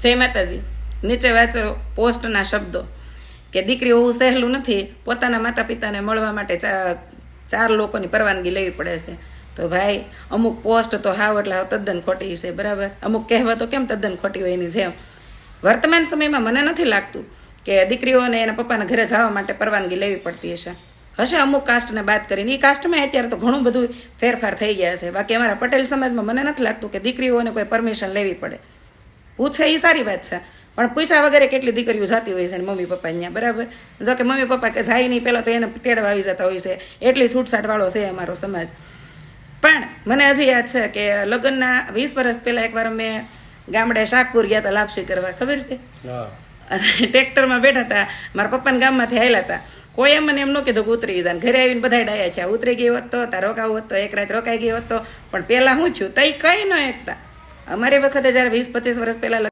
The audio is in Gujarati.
જય માતાજી. નીચે વાંચો પોસ્ટના શબ્દો કે દીકરી હોવું સહેલું નથી, પોતાના માતા પિતાને મળવા માટે ચાર લોકોની પરવાનગી લેવી પડે છે. તો ભાઈ અમુક પોસ્ટ તો હાવ એટલે હાવ તદ્દન ખોટી છે, બરાબર. અમુક કહેવતો કેમ તદ્દન ખોટી હોય એની જેમ વર્તમાન સમયમાં મને નથી લાગતું કે દીકરીઓને એના પપ્પાના ઘરે જવા માટે પરવાનગી લેવી પડતી હશે અમુક કાસ્ટને બાદ કરીને. એ કાસ્ટમાં અત્યારે તો ઘણું બધું ફેરફાર થઈ ગયા છે. બાકી અમારા પટેલ સમાજમાં મને નથી લાગતું કે દીકરીઓને કોઈ પરમિશન લેવી પડે. પૂછે એ સારી વાત છે, પણ પૂછ્યા વગેરે કેટલી દીકરીઓ જાતી હોય છે ને મમ્મી પપ્પા અહીંયા, બરાબર. જો કે મમ્મી પપ્પા કે જાય નહીં, પહેલાં તો એને તેડવા આવી જતા હોય છે, એટલી છૂટછાટવાળો છે અમારો સમાજ. પણ મને હજી યાદ છે કે લગ્નના 20 વર્ષ પહેલાં એકવાર અમે ગામડે શાકપુર ગયા હતા લાપસી કરવા, ખબર છે. અને ટ્રેક્ટરમાં બેઠા હતા, મારા પપ્પાના ગામમાંથી આવેલા હતા. કોઈએ મને એમ ન કીધું કે ઉતરી જાય. ઘરે આવીને બધા ડાયા છે, ઉતરી ગઈ હોત તો તાર રોકાવું હોત તો એક રાત રોકાઈ ગઈ હોત તો. પણ પહેલાં શું થયું તઈ કંઈ ન એકતા. અમારી વખતે જ્યારે 20-25 વર્ષ પહેલાં